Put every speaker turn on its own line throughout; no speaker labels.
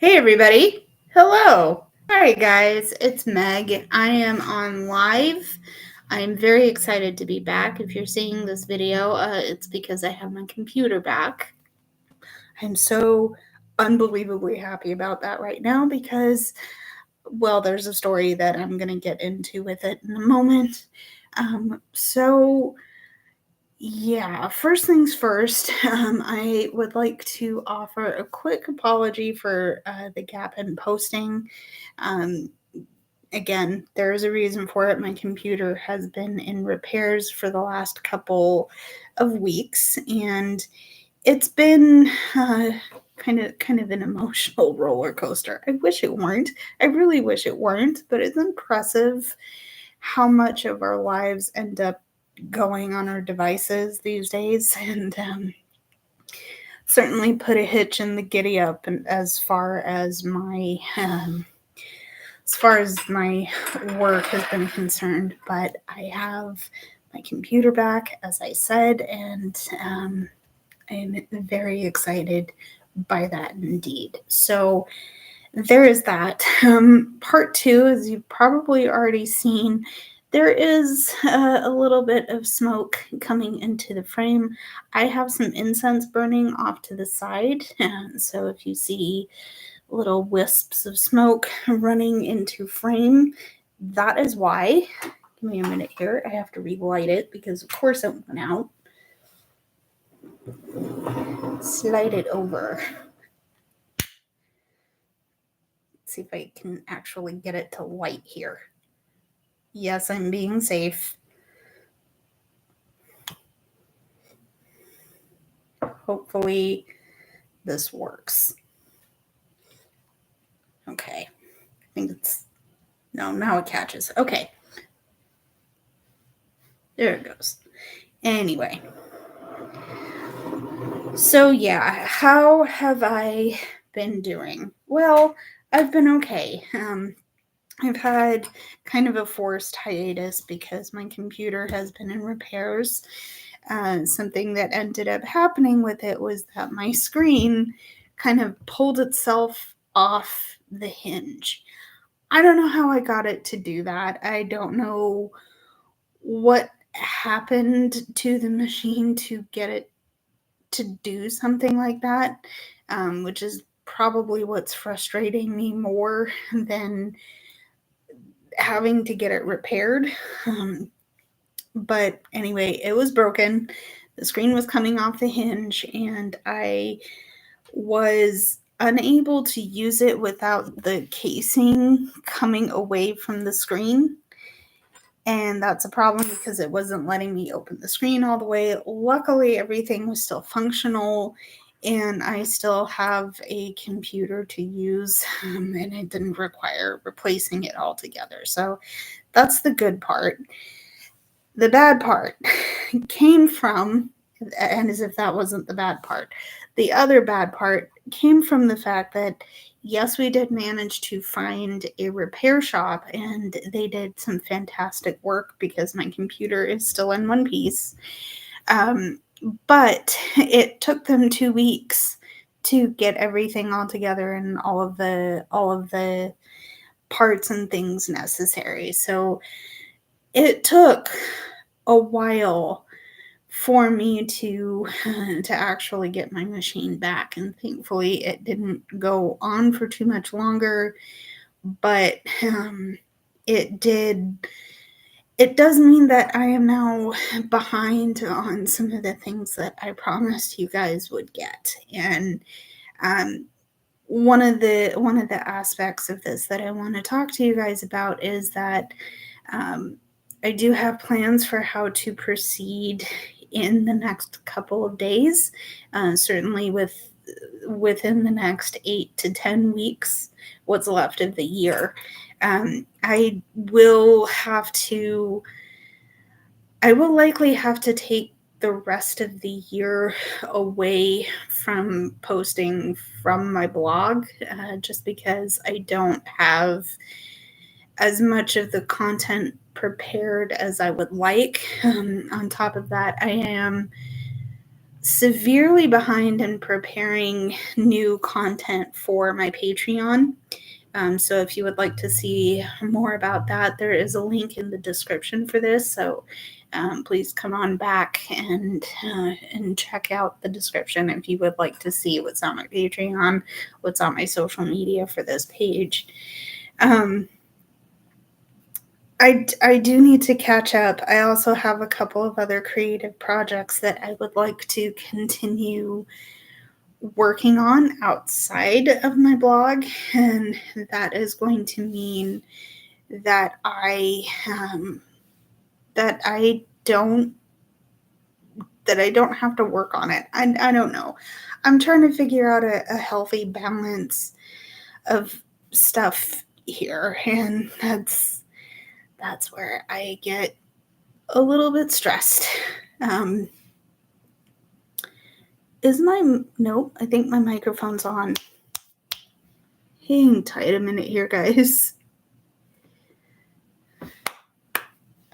Hey everybody. Hello. Alright guys, it's Meg. I am on live. I'm very excited to be back. If you're seeing this video, it's because I have my computer back. I'm so unbelievably happy about that right now because, well, there's a story that I'm going to get into with it in a moment. Yeah, first things first, I would like to offer a quick apology for the gap in posting. Um, Again, there's a reason for it. My computer has been in repairs for the last couple of weeks, and it's been kind of an emotional roller coaster. I wish it weren't. I really wish it weren't, but it's impressive how much of our lives end up going on our devices these days, and certainly put a hitch in the giddy up. And as far as my work has been concerned, but I have my computer back, as I said, and I'm very excited by that indeed. So there is that. Part two, as you've probably already seen, there is a little bit of smoke coming into the frame. I have some incense burning off to the side, so if you see little wisps of smoke running into frame, that is why. Give me a minute here. I have to relight it because, of course, it went out. Slide it over. See if I can actually get it to light here. Yes, I'm being safe. Hopefully this works. Okay. I think it's... No, now it catches. Okay. There it goes. Anyway. So yeah, how have I been doing? Well, I've been okay. I've had kind of a forced hiatus because my computer has been in repairs. Something that ended up happening with it was that my screen kind of pulled itself off the hinge. I don't know how I got it to do that. I don't know what happened to the machine to get it to do something like that, which is probably what's frustrating me more than having to get it repaired. But anyway, it was broken. The screen was coming off the hinge, and I was unable to use it without the casing coming away from the screen. And that's a problem because it wasn't letting me open the screen all the way. Luckily, everything was still functional, and I still have a computer to use, and it didn't require replacing it altogether. So that's the good part. The bad part came from, and as if that wasn't the bad part, the other bad part came from the fact that, yes, we did manage to find a repair shop, and they did some fantastic work because my computer is still in one piece. But it took them 2 weeks to get everything all together and all of the parts and things necessary. So it took a while for me to actually get my machine back, and thankfully it didn't go on for too much longer, but it does mean that I am now behind on some of the things that I promised you guys would get. And one of the aspects of this that I want to talk to you guys about is that I do have plans for how to proceed in the next couple of days, certainly within the next 8 to 10 weeks, what's left of the year. I will likely have to take the rest of the year away from posting from my blog, just because I don't have as much of the content prepared as I would like. On top of that, I am severely behind in preparing new content for my Patreon. So if you would like to see more about that, there is a link in the description for this. So please come on back and check out the description if you would like to see what's on my Patreon, what's on my social media for this page. I do need to catch up. I also have a couple of other creative projects that I would like to continue working on outside of my blog, and that is going to mean that I don't have to work on it. I don't know. I'm trying to figure out a healthy balance of stuff here, and that's where I get a little bit stressed. Nope, I think my microphone's on. Hang tight a minute here, guys.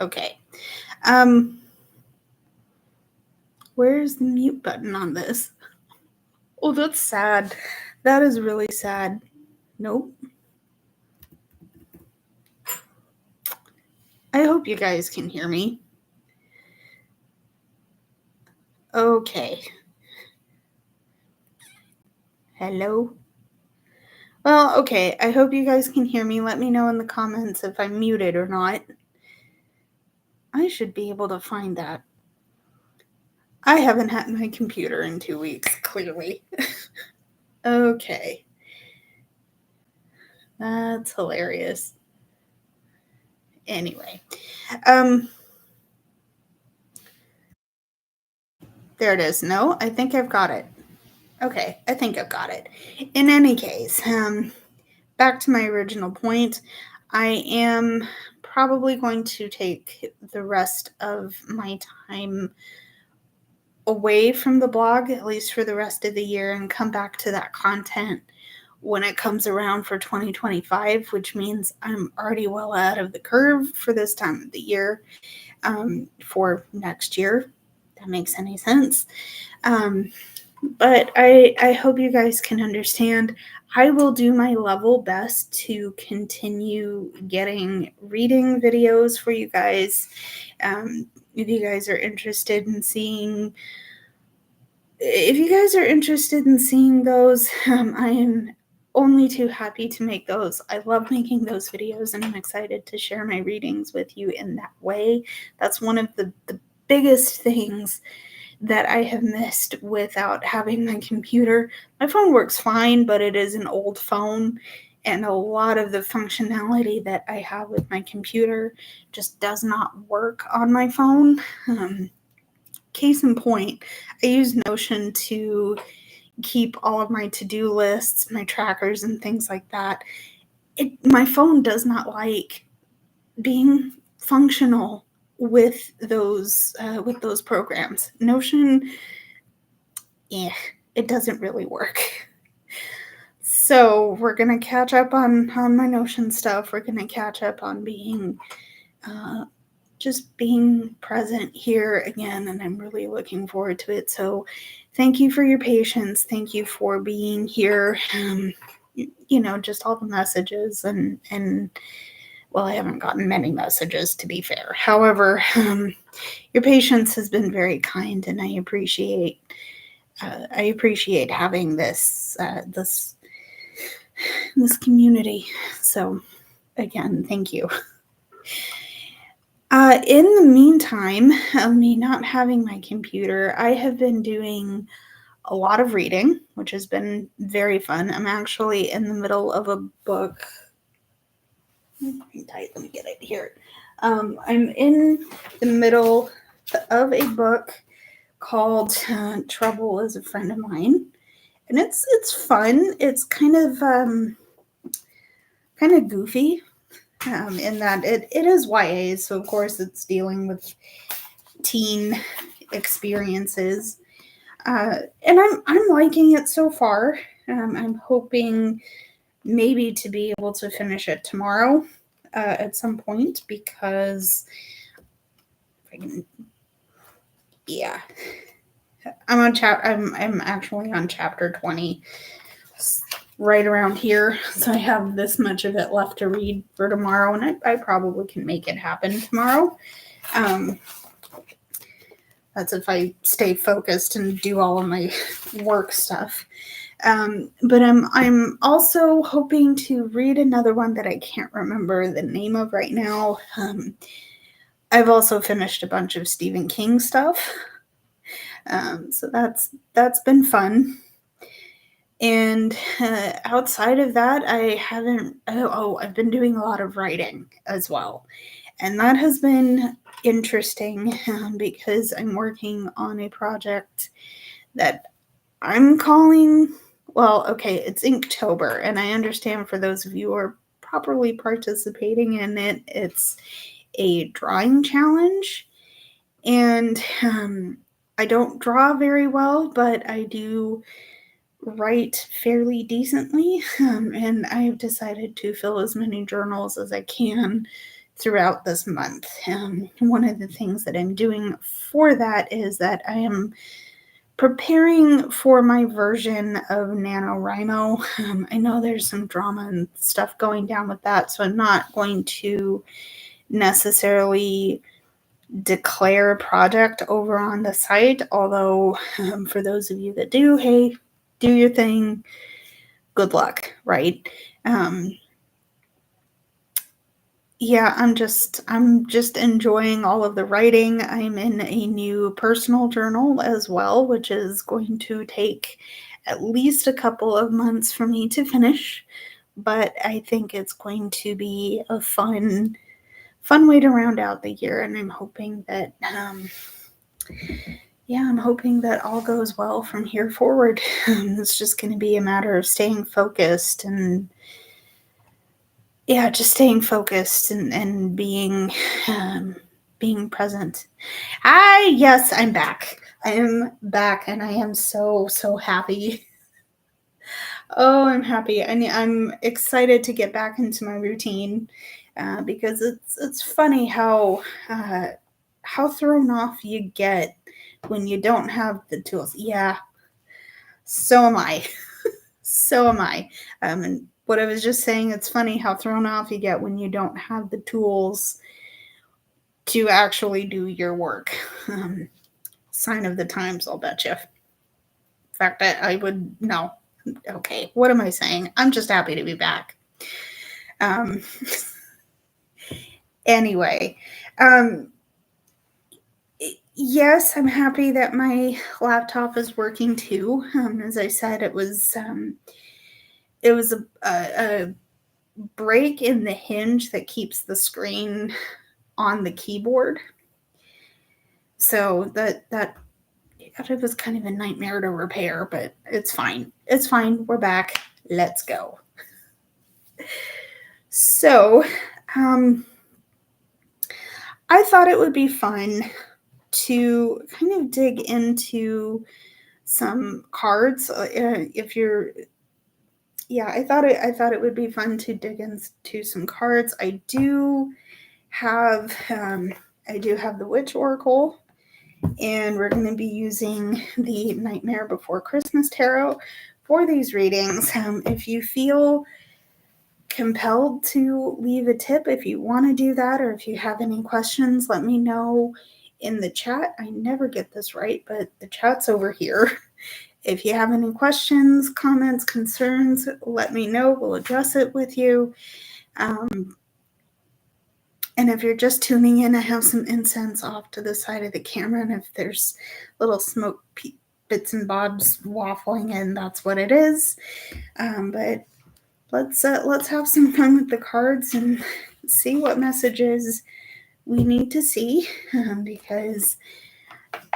Okay. Where's the mute button on this? Oh, that's sad. That is really sad. Nope. I hope you guys can hear me. Okay. Hello? Well, okay. I hope you guys can hear me. Let me know in the comments if I'm muted or not. I should be able to find that. I haven't had my computer in 2 weeks, clearly. Okay. That's hilarious. Anyway. There it is. No, I think I've got it. Okay, I think I've got it. In any case, back to my original point, I am probably going to take the rest of my time away from the blog, at least for the rest of the year, and come back to that content when it comes around for 2025, which means I'm already well out of the curve for this time of the year, for next year. That makes any sense. But I hope you guys can understand. I will do my level best to continue getting reading videos for you guys. If you guys are interested in seeing those, I am only too happy to make those. I love making those videos, and I'm excited to share my readings with you in that way. That's one of the biggest things that I have missed without having my computer. My phone works fine, but it is an old phone, and a lot of the functionality that I have with my computer just does not work on my phone. Case in point, I use Notion to keep all of my to-do lists, my trackers, and things like that. My phone does not like being functional with those programs. Notion, it doesn't really work. So we're gonna catch up on my Notion stuff. We're gonna catch up on being just being present here again, and I'm really looking forward to it. So thank you for your patience. Thank you for being here. Just all the messages and well, I haven't gotten many messages, to be fair. However, your patience has been very kind, and I appreciate having this community. So again, thank you. In the meantime of me not having my computer, I have been doing a lot of reading, which has been very fun. I'm actually in the middle of a book. Let me get it here. I'm in the middle of a book called Trouble is a Friend of Mine, and it's fun. It's kind of goofy. In that it is YA, so of course it's dealing with teen experiences, and I'm liking it so far. I'm hoping maybe to be able to finish it tomorrow at some point, because I'm actually on chapter 20, right around here. So I have this much of it left to read for tomorrow, and I probably can make it happen tomorrow. That's if I stay focused and do all of my work stuff. But I'm also hoping to read another one that I can't remember the name of right now. I've also finished a bunch of Stephen King stuff. So that's been fun. And outside of that, I haven't. I've been doing a lot of writing as well, and that has been interesting because I'm working on a project that I'm calling. Well, okay, it's Inktober, and I understand for those of you who are properly participating in it, it's a drawing challenge, and I don't draw very well, but I do write fairly decently, and I've decided to fill as many journals as I can throughout this month. One of the things that I'm doing for that is that I am preparing for my version of NaNoWriMo. I know there's some drama and stuff going down with that, so I'm not going to necessarily declare a project over on the site, although for those of you that do, hey, do your thing, good luck, right? Yeah, I'm just enjoying all of the writing. I'm in a new personal journal as well, which is going to take at least a couple of months for me to finish, but I think it's going to be a fun way to round out the year, and I'm hoping that all goes well from here forward. It's just going to be a matter of staying focused and being present. Yes, I'm back. I am back, and I am so happy. Oh, I'm happy. I'm excited to get back into my routine because it's funny how thrown off you get when you don't have the tools. Yeah, so am I. So am I. And what I was just saying, it's funny how thrown off you get when you don't have the tools to actually do your work. Sign of the times, I'll bet you. In fact, I would, no. Okay, what am I saying? I'm just happy to be back. Anyway, yes, I'm happy that my laptop is working too. As I said, it was a break in the hinge that keeps the screen on the keyboard. So that it was kind of a nightmare to repair, but it's fine. It's fine. We're back. Let's go. So, I thought it would be fun to kind of dig into some cards. I thought it would be fun to dig into some cards. I do have the Witch Oracle, and we're going to be using the Nightmare Before Christmas Tarot for these readings. If you feel compelled to leave a tip, if you want to do that, or if you have any questions, let me know in the chat. I never get this right, but the chat's over here. If you have any questions, comments, concerns, let me know. We'll address it with you. And if you're just tuning in, I have some incense off to the side of the camera, and if there's little smoke bits and bobs waffling in, that's what it is. But let's have some fun with the cards and see what messages we need to see, because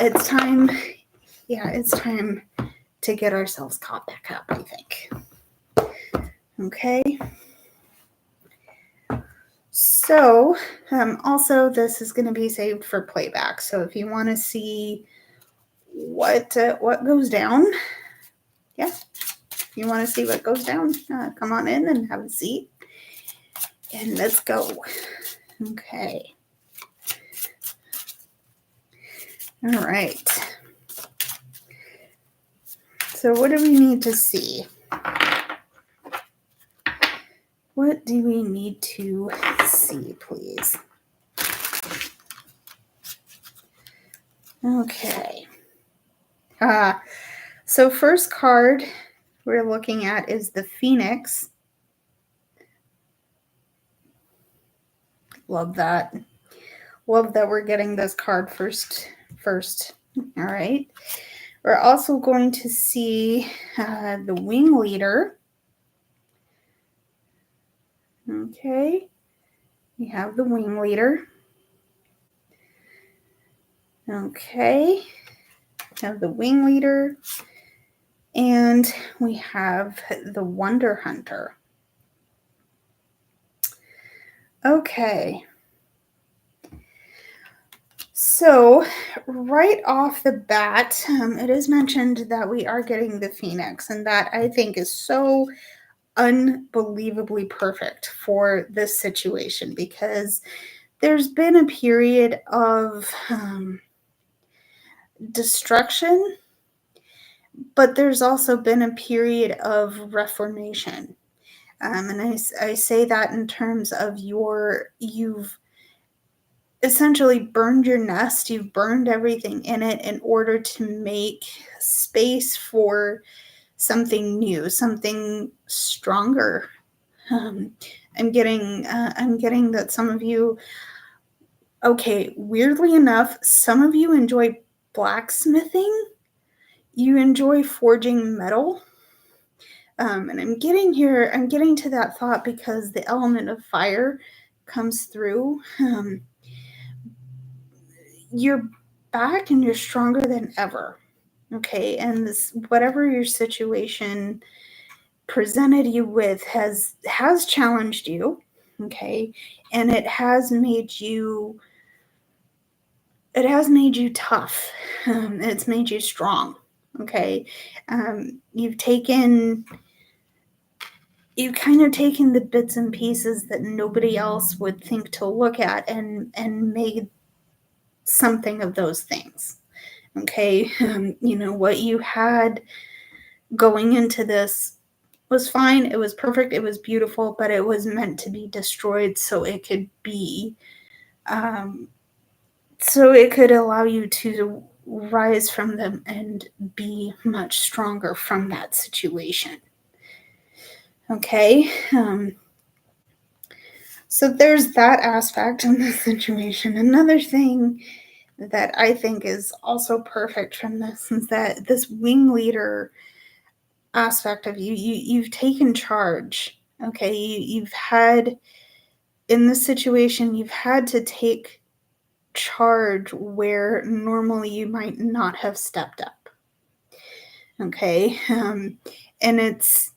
it's time. Yeah, it's time to get ourselves caught back up, I think. Okay. So, also this is going to be saved for playback. So if you want to see what goes down, yeah, if you want to see what goes down, come on in and have a seat, and let's go. Okay. All right. So what do we need to see? What do we need to see, please? Okay. So first card we're looking at is the Phoenix. Love that. Love that we're getting this card first. All right. We're also going to see the Wing Leader. Okay. We have the Wing Leader. Okay. We have the Wing Leader. And we have the Wonder Hunter. Okay. So right off the bat, it is mentioned that we are getting the Phoenix, and that I think is so unbelievably perfect for this situation, because there's been a period of destruction, but there's also been a period of reformation. And I say that in terms of you've essentially burned your nest, you've burned everything in it in order to make space for something new, something stronger. I'm getting that some of you, okay, weirdly enough, some of you enjoy blacksmithing. You enjoy forging metal. And I'm getting to that thought because the element of fire comes through. You're back and you're stronger than ever. Okay. And this, whatever your situation presented you with has challenged you. Okay. And it has made you tough. It's made you strong. Okay. You've kind of taken the bits and pieces that nobody else would think to look at and made something of those things. Okay. What you had going into this was fine. It was perfect. It was beautiful, but it was meant to be destroyed so it could be, so it could allow you to rise from them and be much stronger from that situation. Okay. So there's that aspect in the situation. Another thing that I think is also perfect from this is that this Wing Leader aspect of you've taken charge. Okay. You've had, in this situation, you've had to take charge where normally you might not have stepped up. Okay. And it's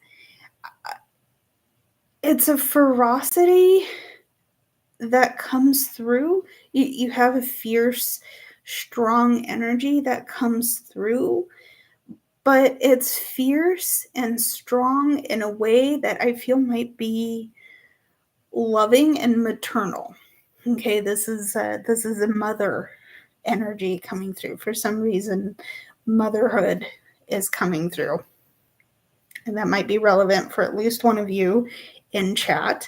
a ferocity that comes through. You have a fierce, strong energy that comes through, but it's fierce and strong in a way that I feel might be loving and maternal. Okay, this is a mother energy coming through. For some reason, motherhood is coming through. And that might be relevant for at least one of you in chat.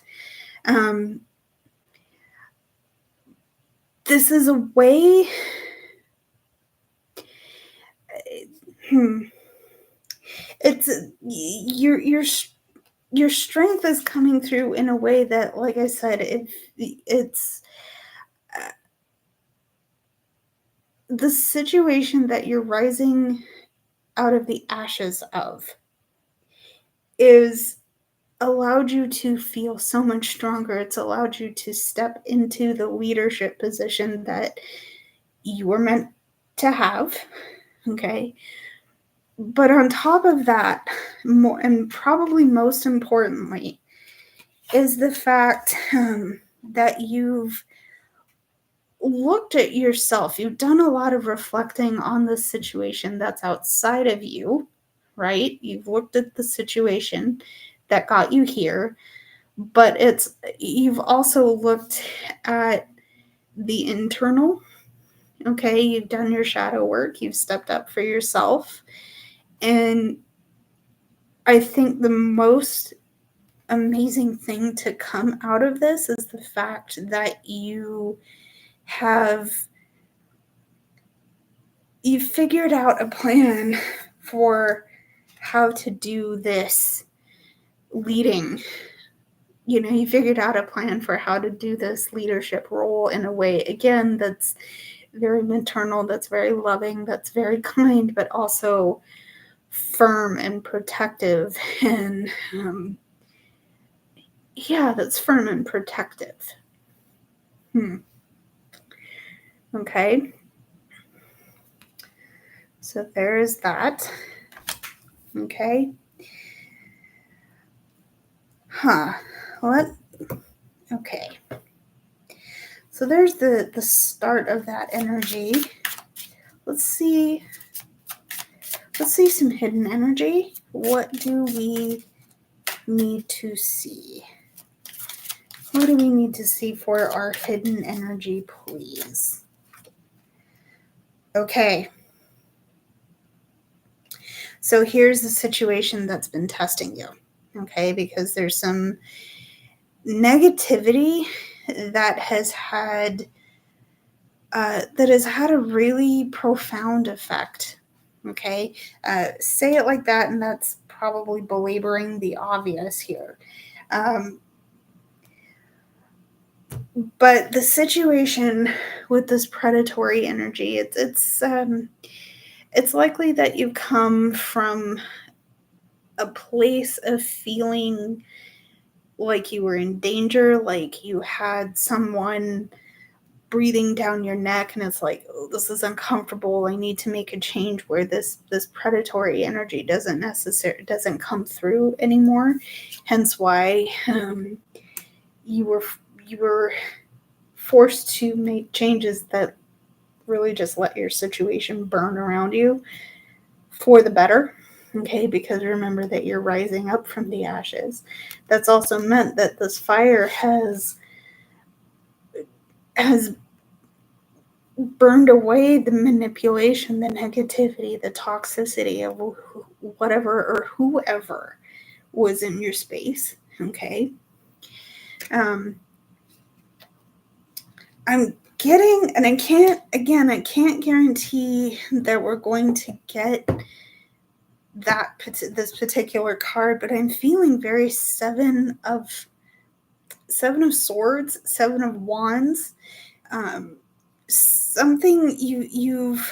This is a way. It's your strength is coming through in a way that, like I said, it's the situation that you're rising out of the ashes of is allowed you to feel so much stronger. It's allowed you to step into the leadership position that you were meant to have. Okay. But on top of that, more, and probably most importantly, is the fact that you've looked at yourself. You've done a lot of reflecting on the situation that's outside of you, right? You've looked at the situation that got you here, but you've also looked at the internal. Okay, you've done your shadow work, you've stepped up for yourself, and I think the most amazing thing to come out of this is the fact that you figured out a plan for how to do this leading. You figured out a plan for how to do this leadership role in a way, again, that's very maternal, that's very loving, that's very kind, but also firm and protective. And that's firm and protective. Okay. So there's that. Okay. Okay. So there's the start of that energy. Let's see some hidden energy. What do we need to see? What do we need to see for our hidden energy, please? Okay. So here's the situation that's been testing you. Okay, because there's some negativity that has had a really profound effect. Okay, say it like that, and that's probably belaboring the obvious here. But the situation with this predatory energy, it's likely that you come from a place of feeling like you were in danger, like you had someone breathing down your neck, and it's like, oh, this is uncomfortable. I need to make a change, where this predatory energy doesn't come through anymore. Hence why you were forced to make changes that really just let your situation burn around you for the better. Okay, because remember that you're rising up from the ashes. That's also meant that this fire has burned away the manipulation, the negativity, the toxicity of whatever or whoever was in your space. Okay. I'm getting, and I can't guarantee that we're going to get this particular card, but I'm feeling very Seven of Swords, Seven of Wands. Something you've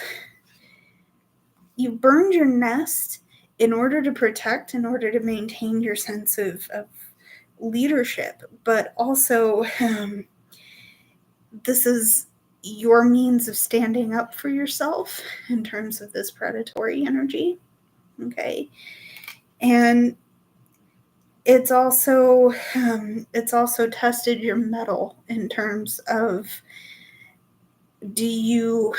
burned your nest in order to protect, in order to maintain your sense of leadership, but also this is your means of standing up for yourself in terms of this predatory energy. Okay. And it's also tested your mettle in terms of, do you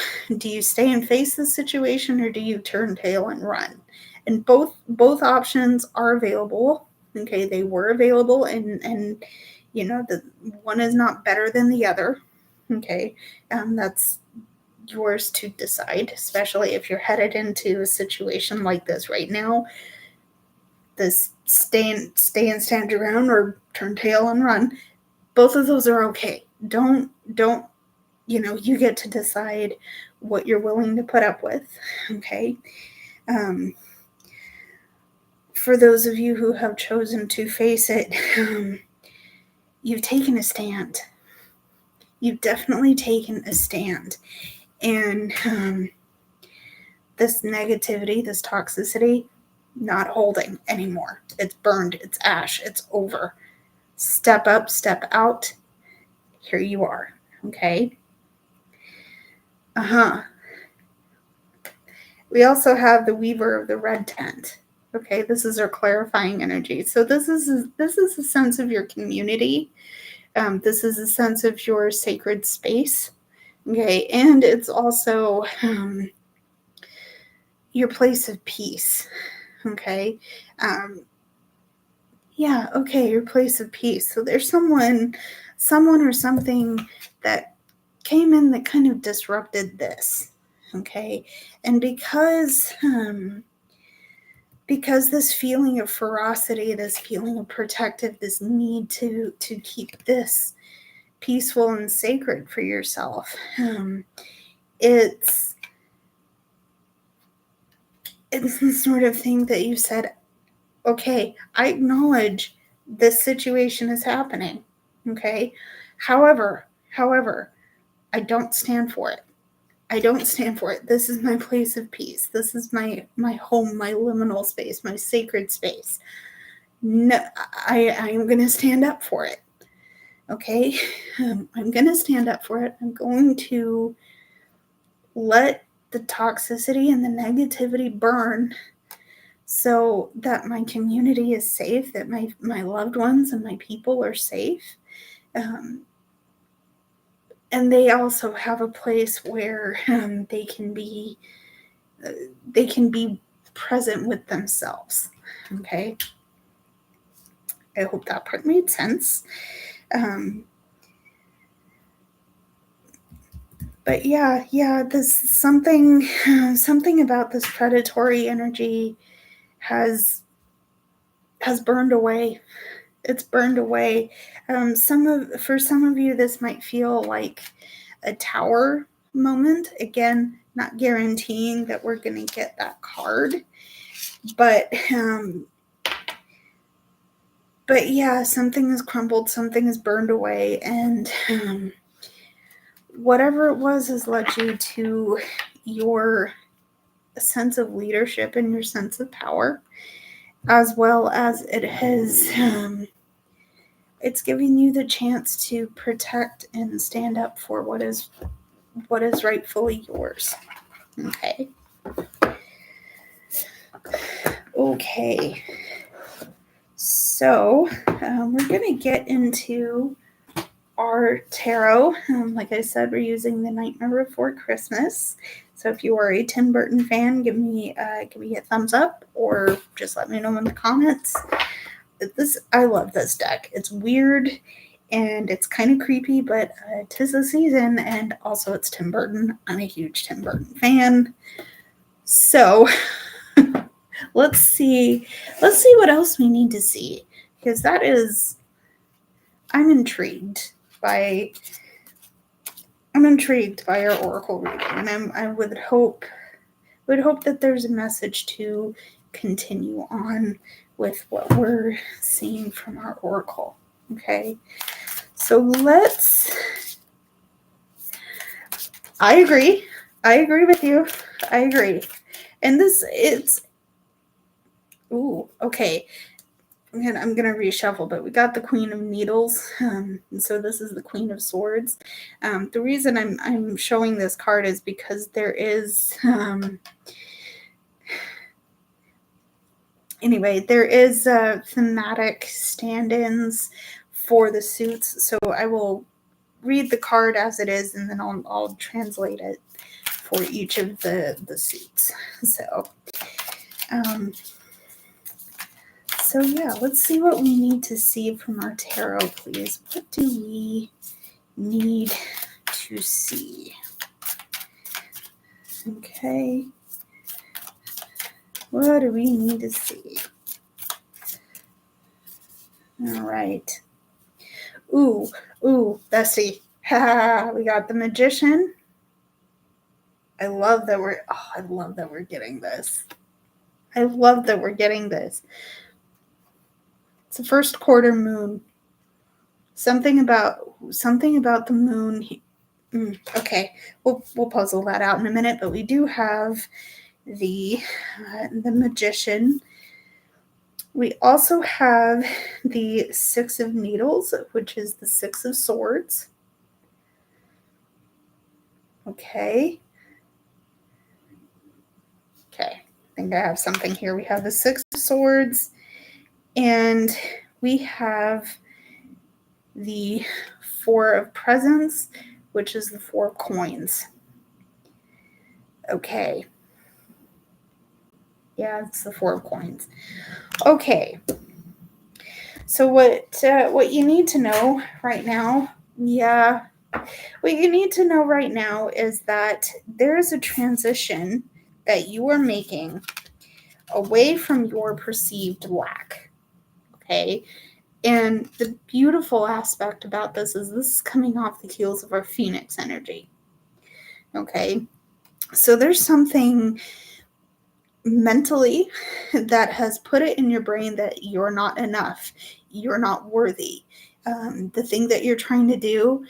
stay and face the situation, or do you turn tail and run? And both options are available. Okay, they were available, and the one is not better than the other. Okay, that's yours to decide, especially if you're headed into a situation like this right now. This stay and stand your ground, or turn tail and run. Both of those are okay. Don't you get to decide what you're willing to put up with. Okay. For those of you who have chosen to face it, you've taken a stand. You've definitely taken a stand. And this negativity, this toxicity, not holding anymore. It's burned. It's ash. It's over. Step up, step out. Here you are. Okay. We also have the Weaver of the Red Tent. Okay, this is our clarifying energy. So this is a sense of your community. This is a sense of your sacred space. Okay, and it's also your place of peace. Okay. Your place of peace. So there's someone or something that came in that kind of disrupted this. Okay. And because because this feeling of ferocity, this feeling of protective, this need to keep this peaceful and sacred for yourself, it's the sort of thing that you said, okay, I acknowledge this situation is happening. Okay. However, I don't stand for it. I don't stand for it. This is my place of peace. This is my home, my liminal space, my sacred space. No, I'm going to stand up for it. Okay. I'm going to stand up for it. I'm going to let the toxicity and the negativity burn so that my community is safe, that my loved ones and my people are safe. And they also have a place where they can be present with themselves. Okay. I hope that part made sense. But yeah, this something about this predatory energy has burned away. It's burned away. For some of you, this might feel like a tower moment. Again, not guaranteeing that we're going to get that card, but yeah, something has crumbled, something has burned away, and whatever it was has led you to your sense of leadership and your sense of power, as well as it has it's giving you the chance to protect and stand up for what is rightfully yours. Okay. So we're going to get into our tarot. Like I said, we're using the Nightmare Before Christmas. So if you are a Tim Burton fan, give me a thumbs up, or just let me know in the comments. I love this deck. It's weird and it's kind of creepy, but 'tis the season, and also it's Tim Burton. I'm a huge Tim Burton fan. So let's see what else we need to see, because I'm intrigued by our oracle reading, and I would hope that there's a message to continue on with what we're seeing from our oracle. Okay, so I agree with you. I agree. And okay. I'm going to reshuffle, but we got the Queen of Needles. And so this is the Queen of Swords. The reason I'm showing this card is because there is, there is thematic stand-ins for the suits. So I will read the card as it is, and then I'll translate it for each of the suits. So yeah, let's see what we need to see from our tarot, please. What do we need to see? Okay. What do we need to see? All right. Ooh, bestie. We got the Magician. I love that we're getting this. It's the first quarter moon. Something about the moon. Okay, we'll puzzle that out in a minute. But we do have the Magician. We also have the Six of Needles, which is the Six of Swords. Okay. I think I have something here. We have the Six of Swords, and we have the Four of Presents, which is the Four of Coins. Okay. Yeah, it's the Four of Coins. Okay. So what you need to know right now, is that there is a transition that you are making away from your perceived lack. Okay. And the beautiful aspect about this is coming off the heels of our Phoenix energy. Okay. So there's something mentally that has put it in your brain that you're not enough, you're not worthy. The thing that you're trying to do,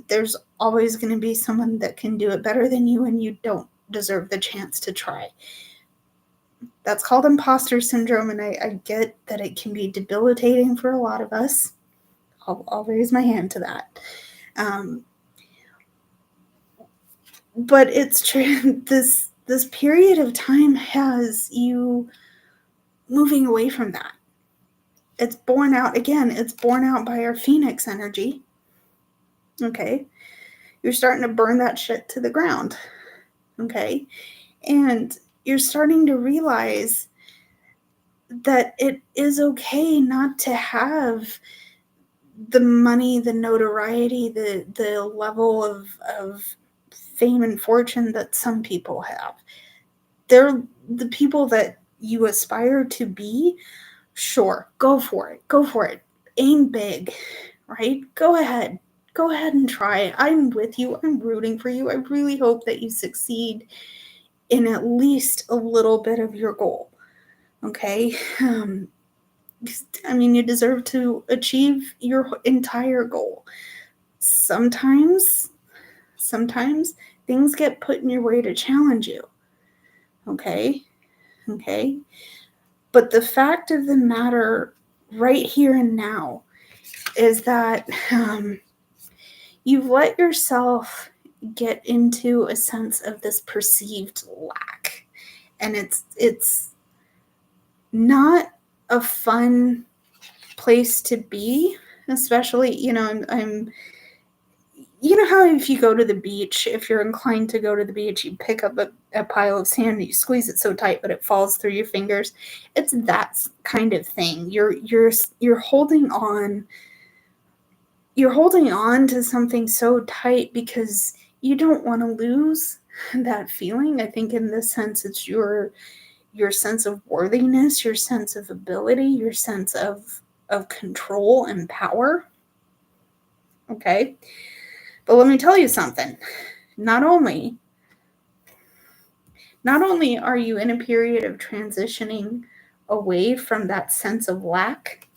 there's always going to be someone that can do it better than you, and you don't deserve the chance to try. That's called imposter syndrome, and I get that it can be debilitating for a lot of us. I'll raise my hand to that. But it's true. This period of time has you moving away from that. It's borne out by our Phoenix energy. Okay. You're starting to burn that shit to the ground. Okay. And you're starting to realize that it is okay not to have the money, the notoriety, the level of fame and fortune that some people have. They're the people that you aspire to be. Sure, go for it. Aim big, right? Go ahead and try. I'm with you. I'm rooting for you. I really hope that you succeed in at least a little bit of your goal. Okay. You deserve to achieve your entire goal. Sometimes things get put in your way to challenge you. Okay. But the fact of the matter right here and now is that you've let yourself get into a sense of this perceived lack. And it's not a fun place to be, especially, I'm how if you go to the beach, if you're inclined to go to the beach, you pick up a pile of sand and you squeeze it so tight but it falls through your fingers. It's that kind of thing. You're holding on to something so tight because you don't want to lose that feeling. I think in this sense it's your sense of worthiness, your sense of ability, your sense of control and power. Okay. But let me tell you something. Not only are you in a period of transitioning away from that sense of lack,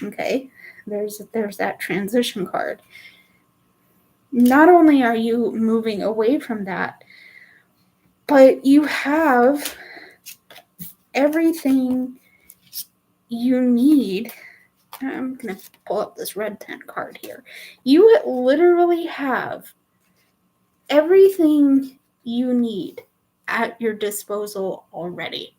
okay, there's that transition card. Not only are you moving away from that, but you have everything you need. I'm going to pull up this red 10 card here. You literally have everything you need at your disposal already.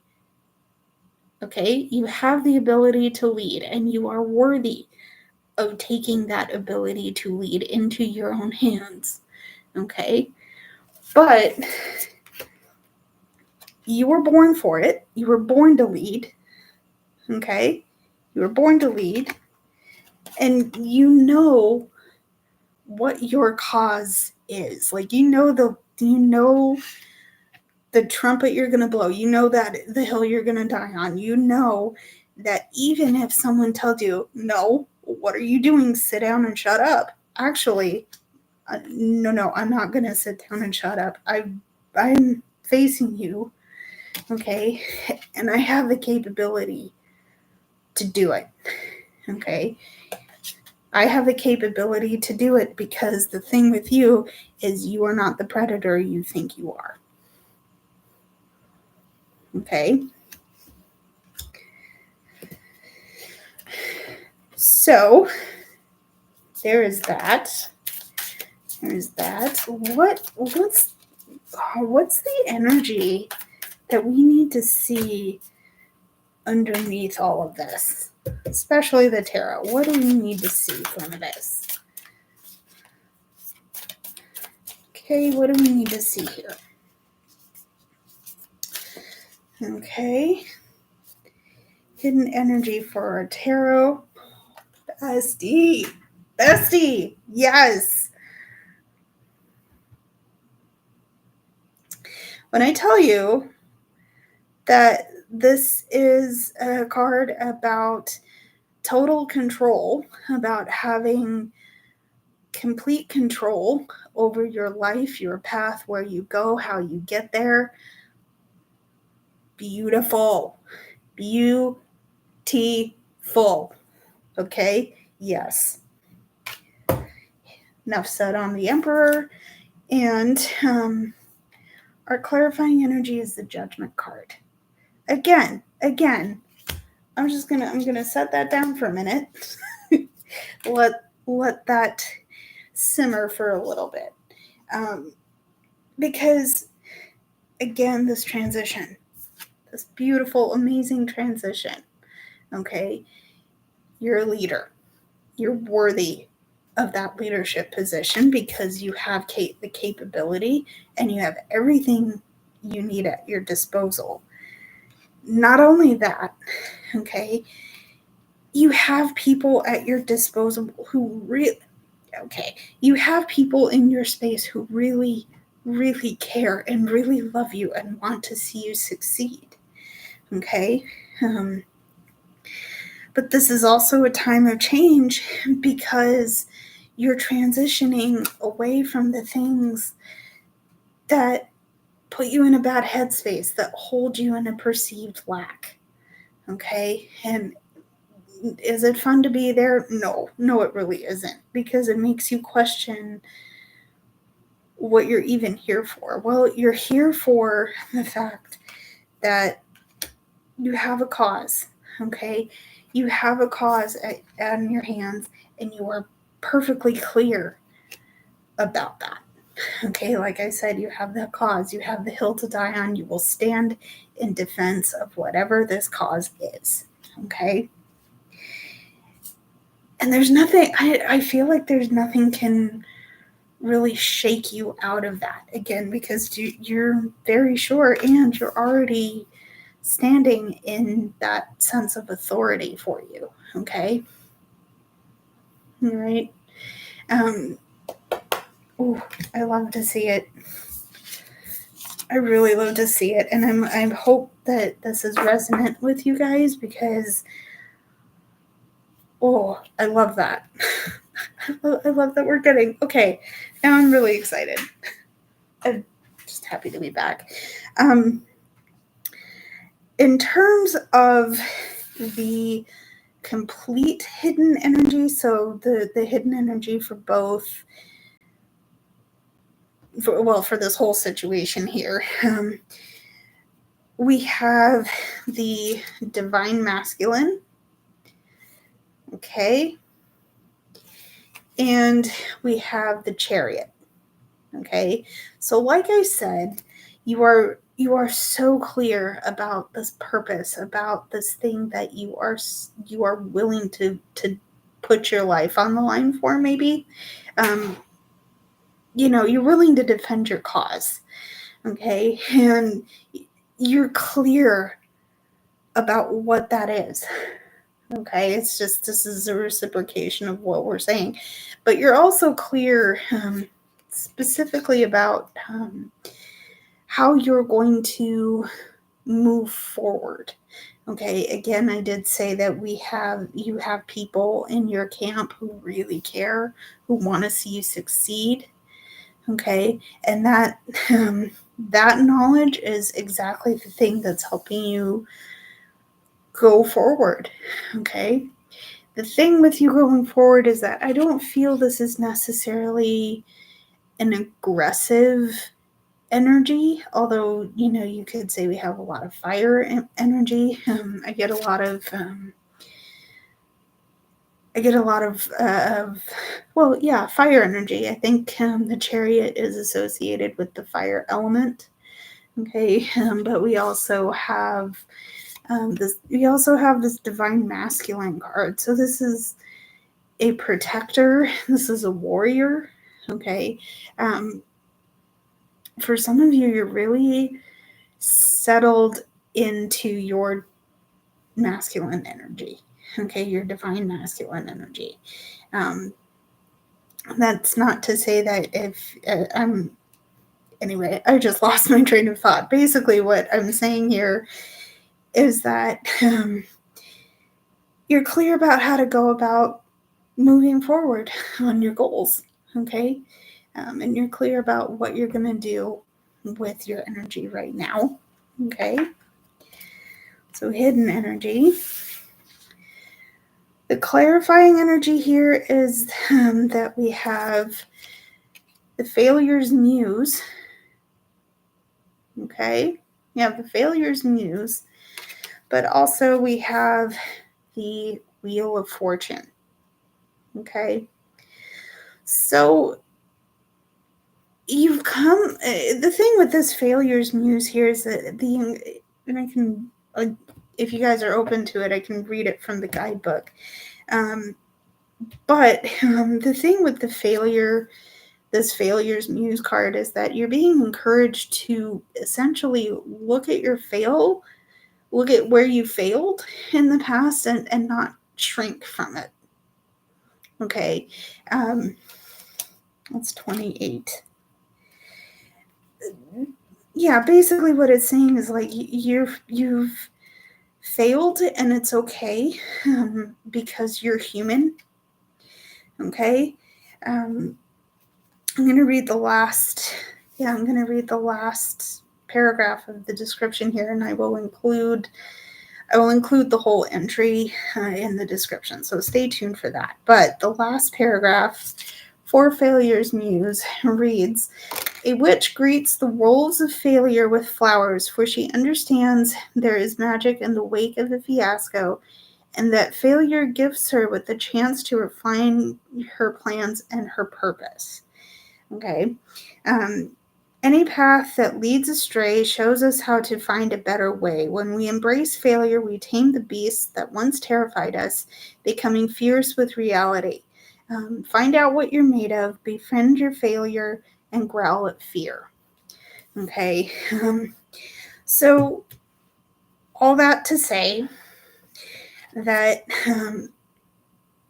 Okay? You have the ability to lead, and you are worthy of taking that ability to lead into your own hands. Okay? But you were born for it. You were born to lead. Okay? You were born to lead. And you know what your cause is. Like, you know the trumpet you're going to blow. You know that the hill you're going to die on. You know that even if someone tells you, no, what are you doing? Sit down and shut up. Actually, no, I'm not going to sit down and shut up. I'm facing you, okay? And I have the capability to do it, okay? I have the capability to do it because the thing with you is you are not the predator you think you are. Okay? So, there is that. There's that. What's the energy that we need to see underneath all of this? Especially the tarot. What do we need to see from this? Okay, what do we need to see here? Okay. Hidden energy for our tarot. Bestie. Yes. When I tell you that this is a card about total control, about having complete control over your life, your path, where you go, how you get there. Beautiful. Beautiful. Okay? Yes. Enough said on the Emperor. And our clarifying energy is the Judgment card. Again, I'm gonna set that down for a minute. let that simmer for a little bit. Because again, this transition, this beautiful, amazing transition. Okay, you're a leader. You're worthy of that leadership position because you have the capability and you have everything you need at your disposal. Not only that, okay, you have people at your disposal who you have people in your space who really, really care and really love you and want to see you succeed. Okay? But this is also a time of change because you're transitioning away from the things that put you in a bad headspace, that hold you in a perceived lack. Okay? And is it fun to be there? No, it really isn't, because it makes you question what you're even here for. Well, you're here for the fact that you have a cause, okay? You have a cause in your hands, and you are perfectly clear about that, okay? Like I said, you have the cause, you have the hill to die on, you will stand in defense of whatever this cause is, okay? And there's nothing, I feel like there's nothing can really shake you out of that, again, because you're very sure and you're already standing in that sense of authority for you, okay? All right. I love to see it. I really love to see it, and I hope that this is resonant with you guys, because I love that. I love that we're getting, okay, now I'm really excited. I'm just happy to be back. In terms of the complete hidden energy, so the hidden energy for both, for this whole situation here, we have the divine masculine, okay, and we have the chariot, okay. So like I said, you are so clear about this purpose, about this thing that you are willing to put your life on the line for, maybe. You're willing to defend your cause, okay? And you're clear about what that is, okay? It's just, this is a reciprocation of what we're saying. But you're also clear specifically about how you're going to move forward. Okay, again, I did say that you have people in your camp who really care, who want to see you succeed. Okay, and that knowledge is exactly the thing that's helping you go forward. Okay, the thing with you going forward is that I don't feel this is necessarily an aggressive energy, although you could say we have a lot of fire energy. I get a lot of fire energy. I think the chariot is associated with the fire element, okay. But we also have this divine masculine card, so this is a protector, this is a warrior, okay. For some of you, you're really settled into your masculine energy, okay, your divine masculine energy. That's not to say that if anyway, I just lost my train of thought. Basically, what I'm saying here is that you're clear about how to go about moving forward on your goals, okay? And you're clear about what you're going to do with your energy right now, okay? So hidden energy. The clarifying energy here is that we have the failure's muse, okay? We have the failure's muse, but also we have the wheel of fortune, okay? So you've come, the thing with this failure's muse here is that and I can, if you guys are open to it, I can read it from the guidebook. But the thing with this failure's muse card is that you're being encouraged to essentially look at where you failed in the past and not shrink from it. Okay. That's 28. Yeah, basically what it's saying is like you've failed and it's okay, because you're human. Okay. I'm going to read the last paragraph of the description here, and I will include the whole entry in the description, so stay tuned for that. But the last paragraph for Failure's Muse reads, "A witch greets the rolls of failure with flowers, for she understands there is magic in the wake of the fiasco, and that failure gifts her with the chance to refine her plans and her purpose." Okay. Any path that leads astray shows us how to find a better way. When we embrace failure, we tame the beasts that once terrified us, becoming fierce with reality. Find out what you're made of, befriend your failure, and growl at fear. Okay. So, all that to say that,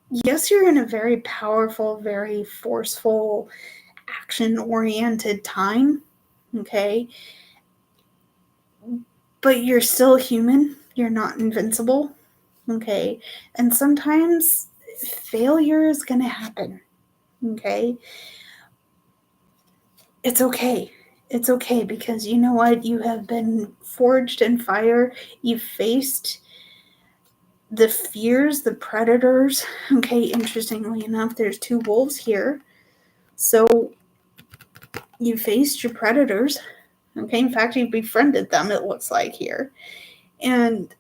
yes, you're in a very powerful, very forceful, action-oriented time, okay? But you're still human. You're not invincible, okay? And sometimes failure is going to happen, okay? It's okay. It's okay, because you know what? You have been forged in fire. You've faced the fears, the predators. Okay, interestingly enough, there's 2 wolves here. So you faced your predators. Okay, in fact, you befriended them, it looks like here. And,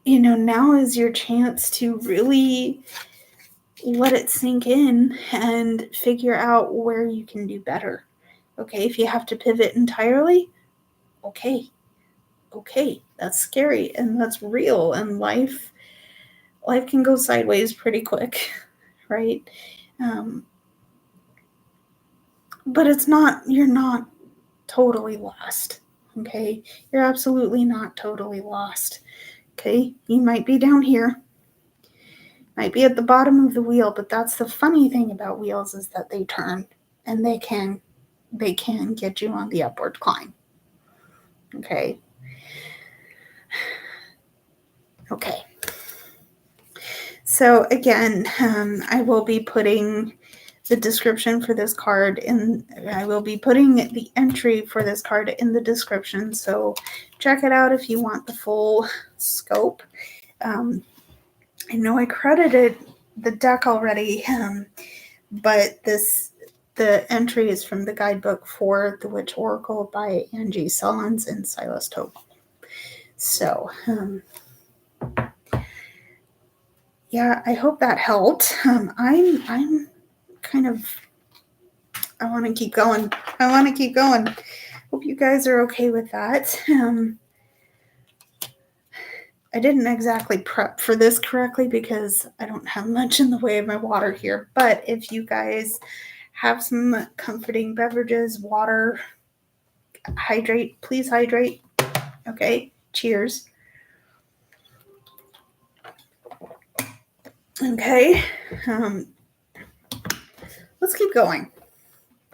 now is your chance to really let it sink in and figure out where you can do better. Okay, if you have to pivot entirely, okay, that's scary and that's real, and life can go sideways pretty quick, right? But you're not totally lost, okay? You're absolutely not totally lost, okay? You might be down here, might be at the bottom of the wheel, but that's the funny thing about wheels, is that they turn, and they can get you on the upward climb, okay? Okay. So again, I will be putting the description for this card I will be putting the entry for this card in the description, so check it out if you want the full scope. I know I credited the deck already, but the entry is from the guidebook for The Witch Oracle by Angi, Sullins, and Silas Toball. So, yeah, I hope that helped. I'm kind of, I want to keep going. Hope you guys are okay with that. I didn't exactly prep for this correctly because I don't have much in the way of my water here. But if you guys have some comforting beverages, water, hydrate, please hydrate. Okay, cheers. Okay, let's keep going.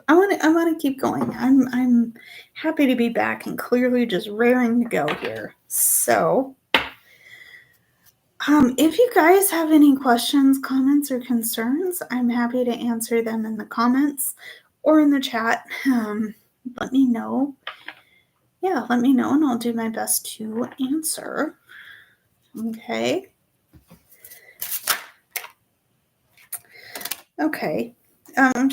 I want to keep going. I'm happy to be back and clearly just raring to go here. So, if you guys have any questions, comments, or concerns, I'm happy to answer them in the comments or in the chat. Let me know. Yeah, let me know and I'll do my best to answer. Okay. Okay. I'm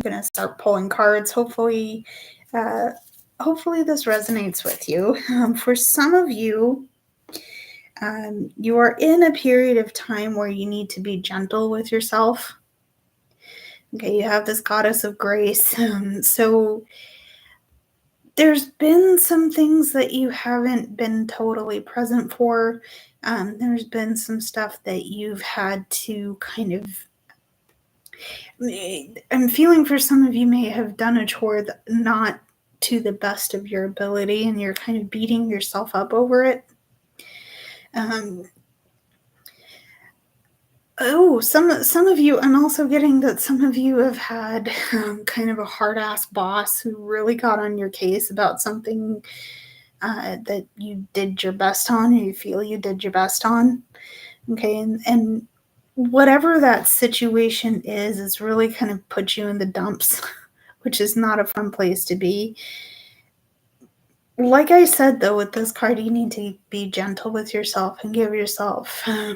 gonna start pulling cards. Hopefully this resonates with you. For some of you, you are in a period of time where you need to be gentle with yourself. Okay, you have this goddess of grace. So there's been some things that you haven't been totally present for. There's been some stuff that you've had to kind of. I'm feeling for some of you may have done a chore that not to the best of your ability, and you're kind of beating yourself up over it. Some of you, I'm also getting that some of you have had kind of a hard-ass boss who really got on your case about something that you did your best on, or you feel you did your best on. Okay, and whatever that situation is really kind of put you in the dumps, which is not a fun place to be. Like I said, though, with this card, you need to be gentle with yourself and give yourself a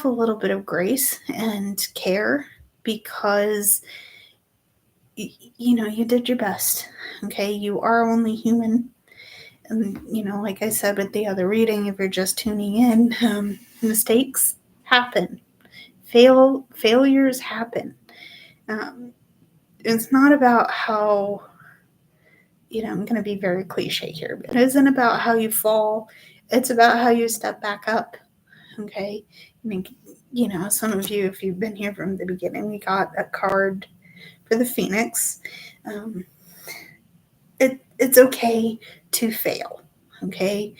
little bit of grace and care, because you did your best. Okay, you are only human, and like I said with the other reading, if you're just tuning in, mistakes happen, failures happen. It's not about how, I'm going to be very cliche here, but it isn't about how you fall, it's about how you step back up. Okay, I mean, some of you, if you've been here from the beginning, we got a card for the Phoenix. It's okay to fail. Okay,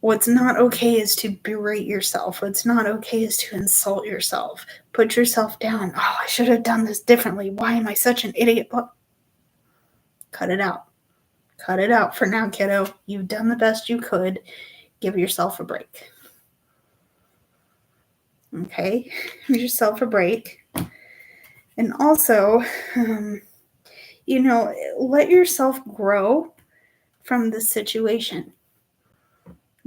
what's not okay is to berate yourself. What's not okay is to insult yourself. Put yourself down. Oh, I should have done this differently. Why am I such an idiot? Cut it out. Cut it out for now, kiddo. You've done the best you could. Give yourself a break. Okay? Give yourself a break. And also, let yourself grow from the situation.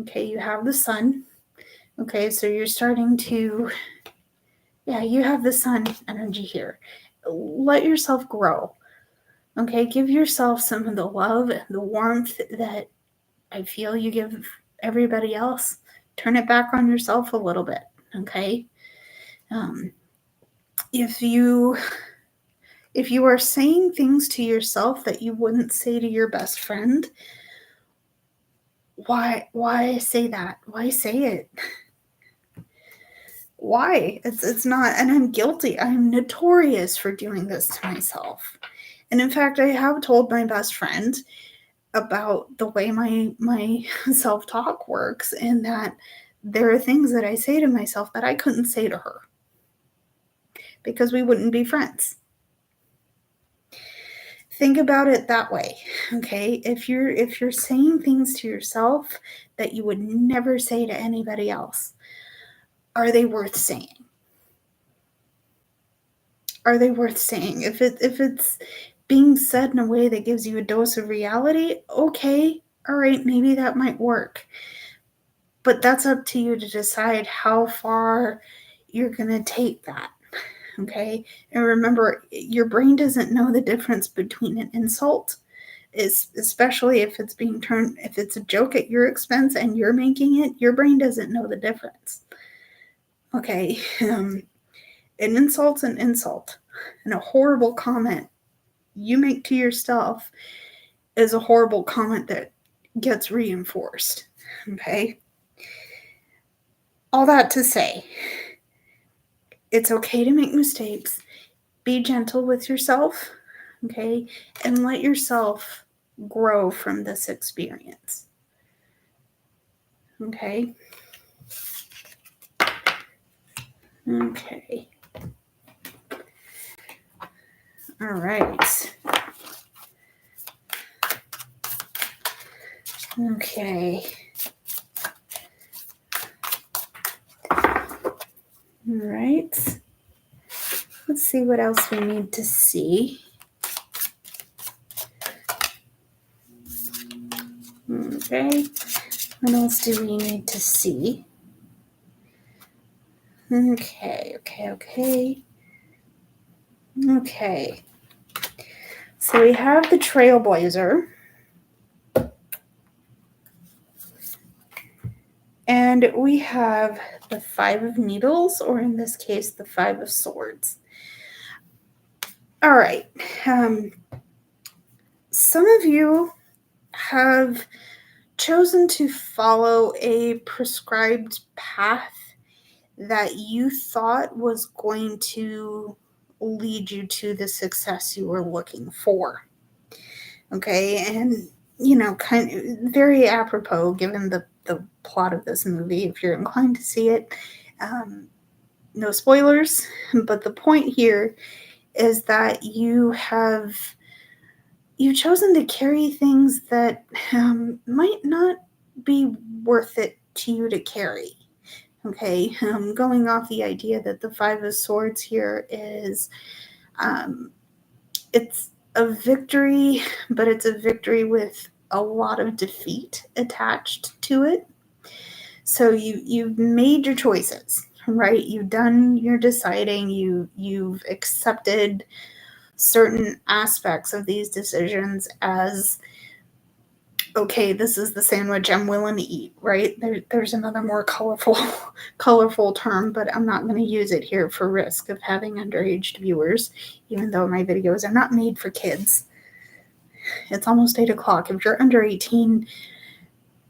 Okay, you have the sun. Okay, so you're starting to, you have the sun energy here. Let yourself grow. Okay, give yourself some of the love and the warmth that I feel you give everybody else. Turn it back on yourself a little bit. Okay, if you are saying things to yourself that you wouldn't say to your best friend, why say that? Why say it? Why? It's not, and I'm guilty. I'm notorious for doing this to myself. And in fact, I have told my best friend about the way my self-talk works, and that there are things that I say to myself that I couldn't say to her because we wouldn't be friends. Think about it that way. Okay, if you're saying things to yourself that you would never say to anybody else, are they worth saying? Are they worth saying? If it's being said in a way that gives you a dose of reality, okay, all right, maybe that might work. But that's up to you to decide how far you're going to take that. Okay, and remember, your brain doesn't know the difference between an insult, especially if it's a joke at your expense and you're making it. Your brain doesn't know the difference. Okay, an insult's an insult, and a horrible comment you make to yourself is a horrible comment that gets reinforced. Okay, all that to say, it's okay to make mistakes. Be gentle with yourself, okay? And let yourself grow from this experience, okay? Okay. All right. Okay. All right. Let's see what else we need to see. Okay. What else do we need to see? Okay. Okay. So we have the Trailblazer. And we have the Five of Needles, or in this case, the Five of Swords. All right. Some of you have chosen to follow a prescribed path that you thought was going to lead you to the success you were looking for. Okay. And, kind of very apropos given the plot of this movie, if you're inclined to see it. No spoilers, but the point here is that you've chosen to carry things that might not be worth it to you to carry. Okay, going off the idea that the Five of Swords here is, it's a victory, but it's a victory with a lot of defeat attached to it. So you've made your choices, right? You've done your deciding. You've accepted certain aspects of these decisions as, okay, this is the sandwich I'm willing to eat, right? There's another more colorful term, but I'm not going to use it here for risk of having underage viewers, even though my videos are not made for kids. It's almost 8 o'clock. If you're under 18,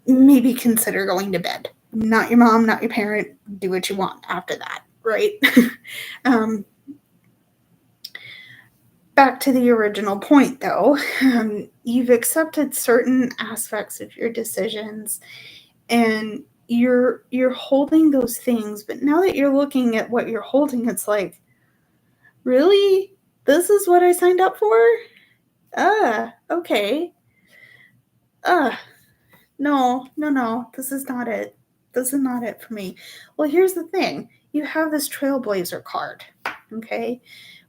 maybe consider going to bed. Not your mom, not your parent. Do what you want after that, right? Back to the original point, though, you've accepted certain aspects of your decisions, and you're holding those things. But now that you're looking at what you're holding, it's like, really? This is what I signed up for? Okay. No. This is not it. This is not it for me. Well, here's the thing. You have this Trailblazer card, okay?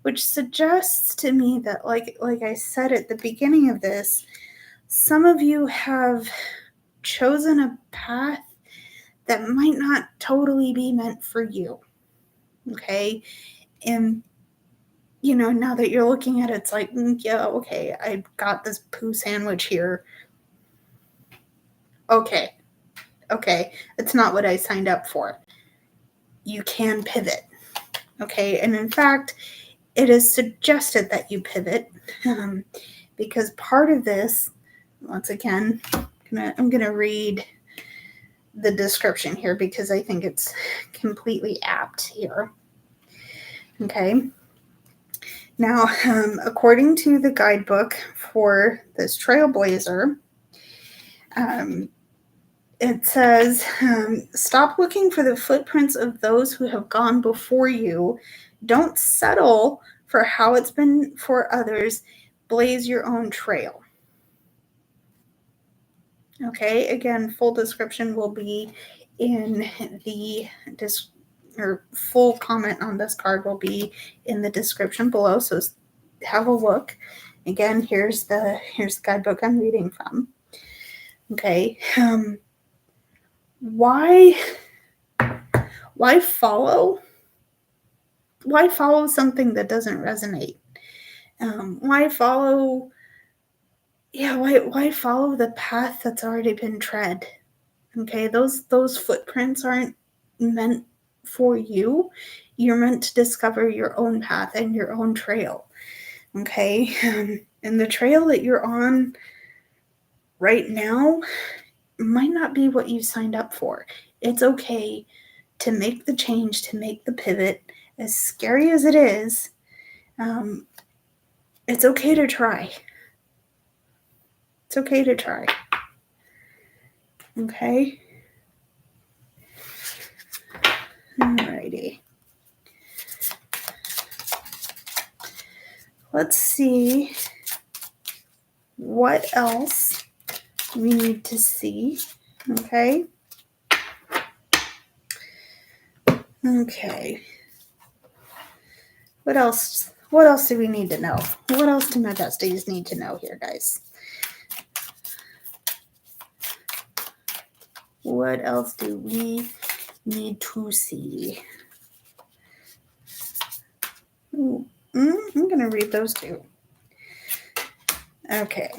Which suggests to me that, like I said at the beginning of this, some of you have chosen a path that might not totally be meant for you, okay? And, now that you're looking at it, it's like, yeah, okay, I got this poo sandwich here. Okay, it's not what I signed up for. You can pivot, okay? And in fact, it is suggested that you pivot, because part of this, once again, I'm going to read the description here because I think it's completely apt here. Okay. Now, according to the guidebook for this Trailblazer, it says, stop looking for the footprints of those who have gone before you. Don't settle for how it's been for others. Blaze your own trail. Okay, again, full description will be in the full comment on this card will be in the description below. So have a look. Again, here's the guidebook I'm reading from. Okay, why follow something that doesn't resonate? Why follow the path that's already been tread? Okay, those footprints aren't meant for you. You're meant to discover your own path and your own trail. Okay, and the trail that you're on right now might not be what you signed up for. It's okay to make the change, to make the pivot. As scary as it is, it's okay to try. It's okay to try. Okay? Alrighty. Let's see what else we need to see. Okay. Okay. What else? What else do we need to know? What else do my besties need to know here, guys? What else do we need to see? Ooh, I'm going to read those too. Okay.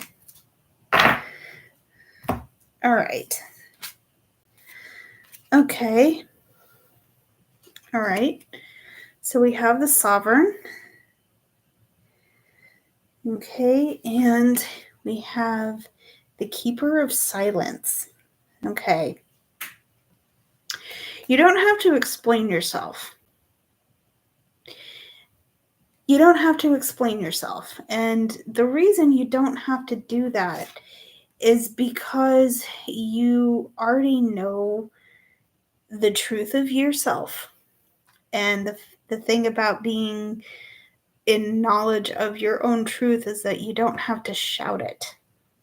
All right. Okay. All right. So we have the sovereign. Okay. And we have the keeper of silence. Okay. You don't have to explain yourself. You don't have to explain yourself. And the reason you don't have to do that is because you already know the truth of yourself. And the thing about being in knowledge of your own truth is that you don't have to shout it,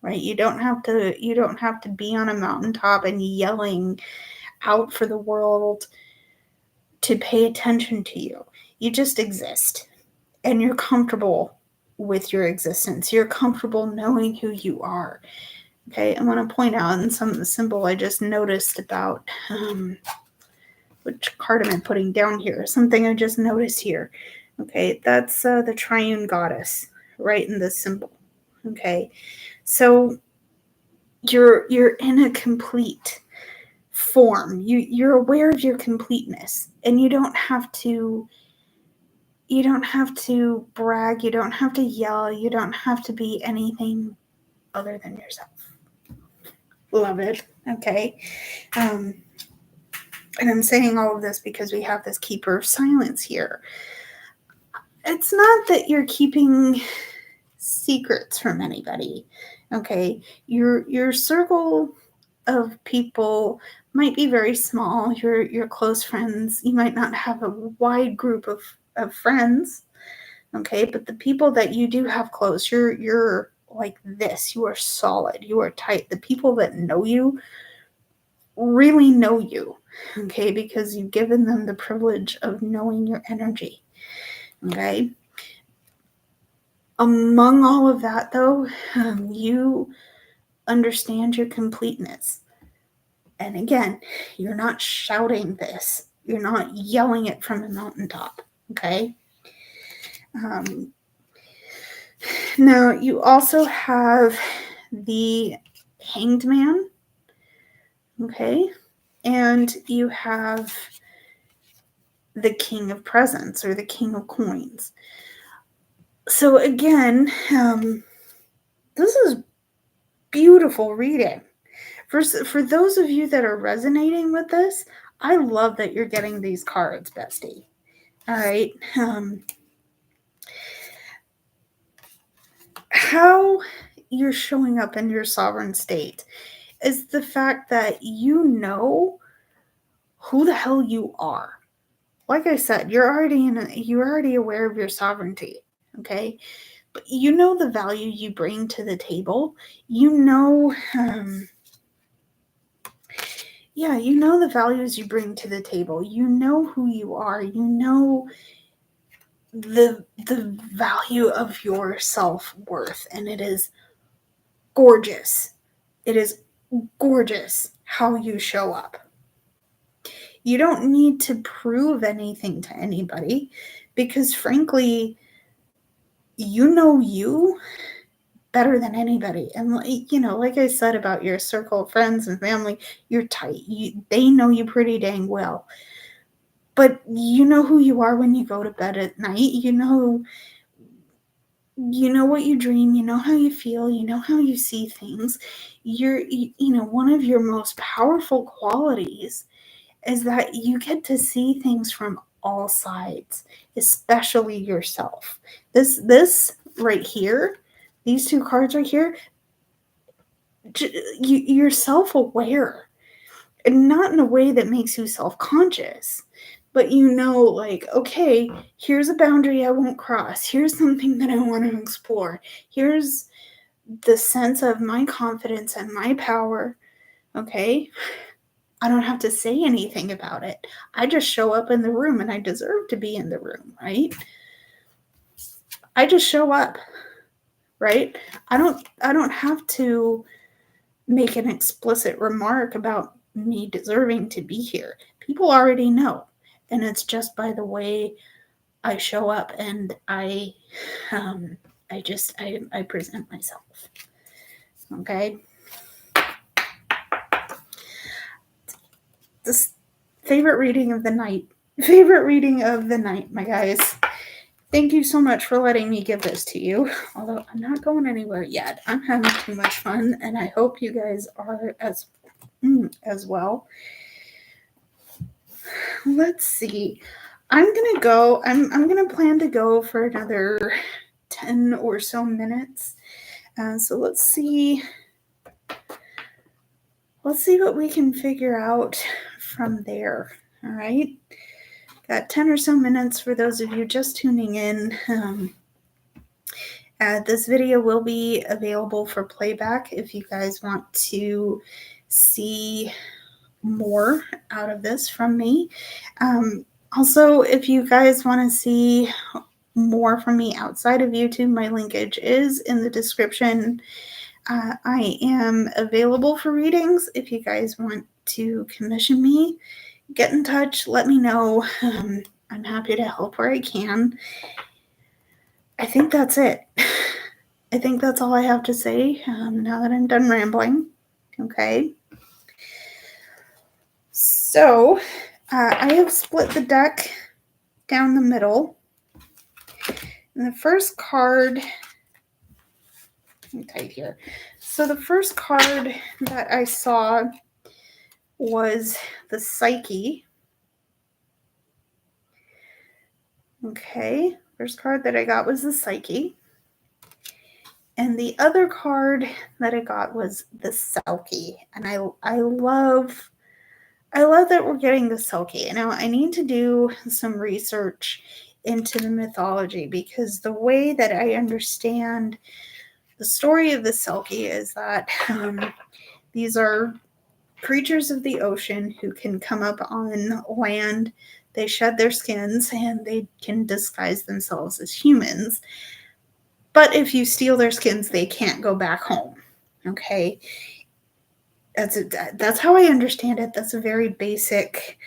right? You don't have to be on a mountaintop and yelling out for the world to pay attention to you. You just exist. And you're comfortable with your existence. You're comfortable knowing who you are. Okay, I'm going to point out in some symbol I just noticed about which card am I putting down here? Something I just noticed here. Okay, that's the triune goddess right in this symbol. Okay, so you're in a complete form. You're aware of your completeness, and you don't have to brag, you don't have to yell, you don't have to be anything other than yourself. Love it. Okay. And I'm saying all of this because we have this keeper of silence here. It's not that you're keeping secrets from anybody. Okay. Your circle of people might be very small. Your close friends. You might not have a wide group of friends. Okay, but the people that you do have close, you're like this. You are solid. You are tight. The people that know you really know you, okay, because you've given them the privilege of knowing your energy. Okay. Among all of that, though, you understand your completeness. And again, you're not shouting this. You're not yelling it from a mountaintop. Okay. Now, you also have the Hanged Man, okay, and you have the King of Presents or the King of Coins. So again, this is beautiful reading. For those of you that are resonating with this, I love that you're getting these cards, bestie. All right. How you're showing up in your sovereign state is the fact that you know who the hell you are. Like I said, you're already aware of your sovereignty, okay? But you know the value you bring to the table. You know, you know the values you bring to the table. You know who you are. You know the value of your self-worth, and it is gorgeous. It is gorgeous how you show up. You don't need to prove anything to anybody because, frankly, you know you better than anybody. And, like I said about your circle of friends and family, you're tight. They know you pretty dang well. But you know who you are when you go to bed at night. You know what you dream. You know how you feel. You know how you see things. One of your most powerful qualities is that you get to see things from all sides, especially yourself. This right here, these two cards right here, you're self-aware, and not in a way that makes you self-conscious, but like, okay, here's a boundary I won't cross. Here's something that I want to explore. Here's the sense of my confidence and my power, okay? I don't have to say anything about it. I just show up in the room and I deserve to be in the room, right? I just show up, right? I don't have to make an explicit remark about me deserving to be here. People already know. And it's just by the way I show up and I present myself. Okay? This favorite reading of the night. Favorite reading of the night, my guys. Thank you so much for letting me give this to you. Although I'm not going anywhere yet. I'm having too much fun, and I hope you guys are as well. Let's see. I'm gonna plan to go for another 10 or so minutes. So let's see what we can figure out from there. All right. Got 10 or so minutes for those of you just tuning in. This video will be available for playback if you guys want to see more out of this from me. Also, if you guys want to see more from me outside of YouTube, my linkage is in the description. I am available for readings. If you guys want to commission me, get in touch, let me know. I'm happy to help where I can. I think that's it. I think that's all I have to say now that I'm done rambling. Okay. So I have split the deck down the middle. And the first card, let me type here. So the first card that I saw was the Psyche. Okay, first card that I got was the Psyche. And the other card that I got was the Selkie. And I love that we're getting the Selkie. Now, I need to do some research into the mythology because the way that I understand the story of the Selkie is that these are creatures of the ocean who can come up on land. They shed their skins and they can disguise themselves as humans. But if you steal their skins, they can't go back home. Okay? That's how I understand it. That's a very basic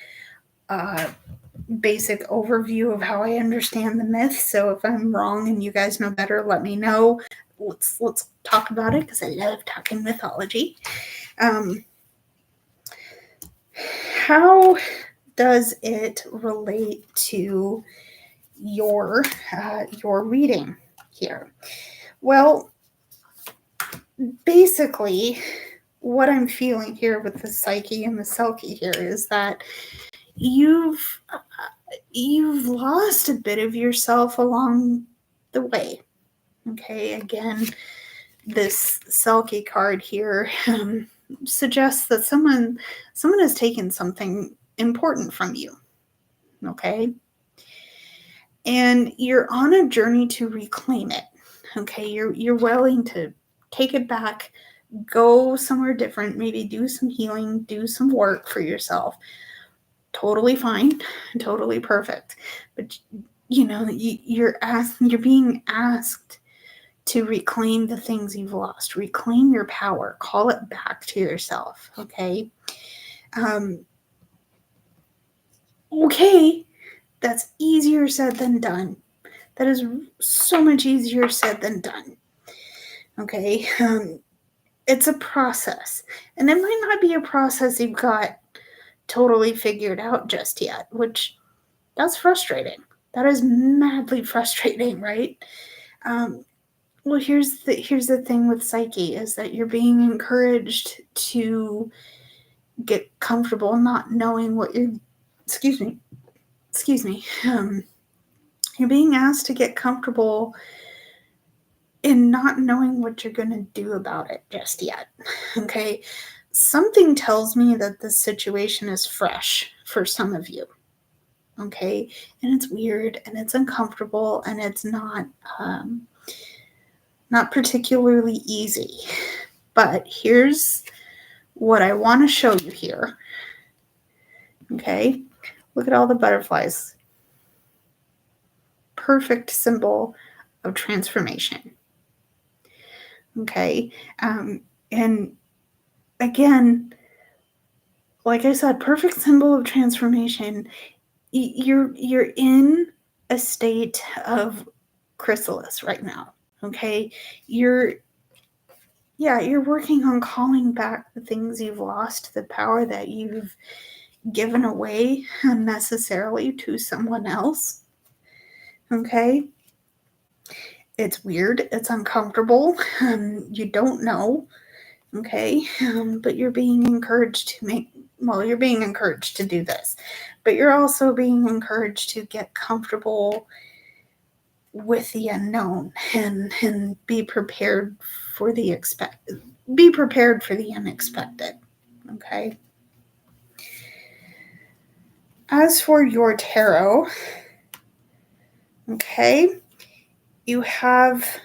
overview of how I understand the myth. So if I'm wrong and you guys know better, let me know. Let's talk about it because I love talking mythology. How does it relate to your reading here? Well, basically, what I'm feeling here with the Psyche and the Selkie here is that you've lost a bit of yourself along the way. Okay, again, this Selkie card here suggests that someone has taken something important from you. Okay, and you're on a journey to reclaim it. Okay, you're willing to take it back, go somewhere different, maybe do some healing, do some work for yourself. Totally fine, totally perfect. But you're being asked to reclaim the things you've lost, reclaim your power, call it back to yourself. Okay. Okay, that's easier said than done. That is so much easier said than done. Okay. It's a process, and it might not be a process you've got totally figured out just yet, which that's frustrating. That is madly frustrating, right? Well, here's the thing with Psyche is that you're being encouraged to get comfortable not knowing what you're, excuse me, you're being asked to get comfortable in not knowing what you're going to do about it just yet. Okay. Something tells me that this situation is fresh for some of you. Okay. And it's weird and it's uncomfortable and it's not, Not particularly easy. But here's what I want to show you here. Okay, look at all the butterflies. Perfect symbol of transformation. Okay, and again, like I said, perfect symbol of transformation. You're in a state of chrysalis right now. Okay, you're working on calling back the things you've lost, the power that you've given away unnecessarily to someone else. Okay, it's weird, it's uncomfortable, you don't know. Okay, but you're being encouraged you're being encouraged to do this, but you're also being encouraged to get comfortable with the unknown and be prepared for the unexpected. Okay, as for your tarot, okay, you have,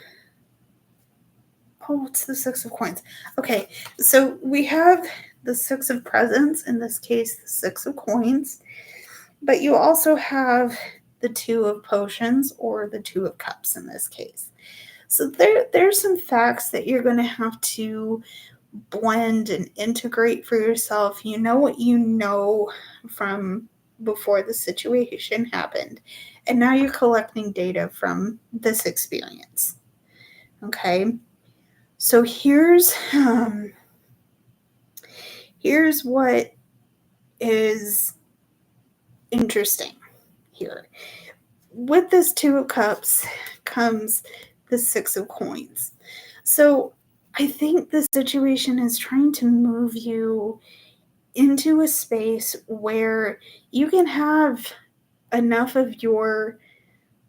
what's the Six of Coins? Okay, so we have the Six of Presents, in this case the Six of Coins, but you also have the Two of Potions, or the Two of Cups in this case. So there's some facts that you're going to have to blend and integrate for yourself. You know what you know from before the situation happened, and now you're collecting data from this experience. Okay, so here's what is interesting here. With this Two of Cups comes the Six of Coins. So I think the situation is trying to move you into a space where you can have enough of your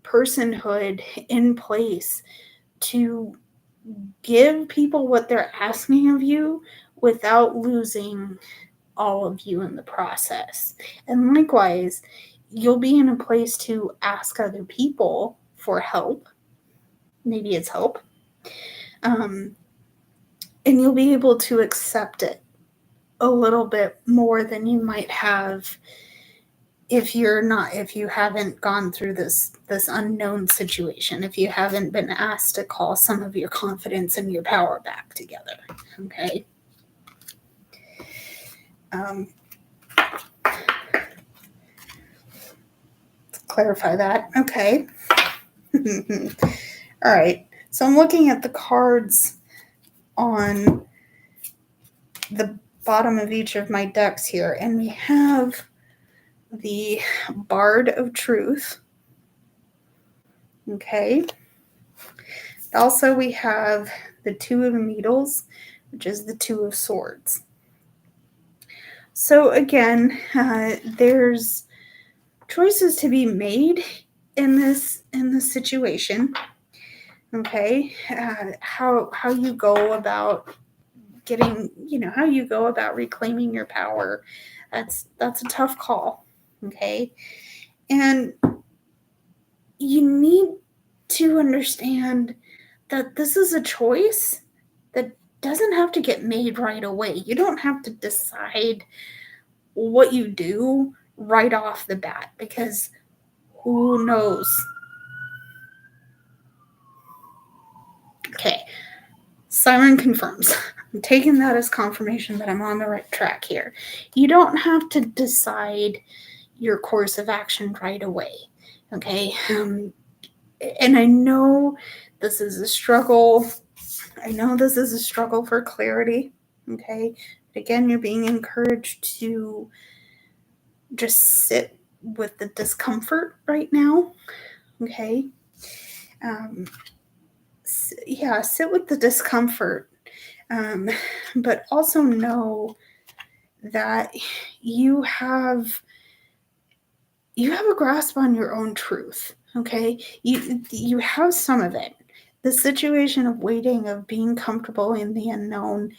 personhood in place to give people what they're asking of you without losing all of you in the process. And likewise, you'll be in a place to ask other people for help. Maybe it's help. And you'll be able to accept it a little bit more than you might have if you haven't gone through this unknown situation, if you haven't been asked to call some of your confidence and your power back together. Okay. Clarify that. Okay. All right. So I'm looking at the cards on the bottom of each of my decks here, and we have the Bard of Truth. Okay. Also, we have the Two of Needles, which is the Two of Swords. So again, there's choices to be made in this situation. Okay, how you go about getting, how you go about reclaiming your power. That's a tough call. Okay, and you need to understand that this is a choice that doesn't have to get made right away. You don't have to decide what you do right off the bat, because who knows? Okay, Siren confirms. I'm taking that as confirmation that I'm on the right track here. You don't have to decide your course of action right away. Okay, and I know this is a struggle. I know this is a struggle for clarity. Okay, but again, you're being encouraged to just sit with the discomfort right now. Okay, sit with the discomfort, but also know that you have a grasp on your own truth. Okay, you have some of it. The situation of waiting, of being comfortable in the unknown,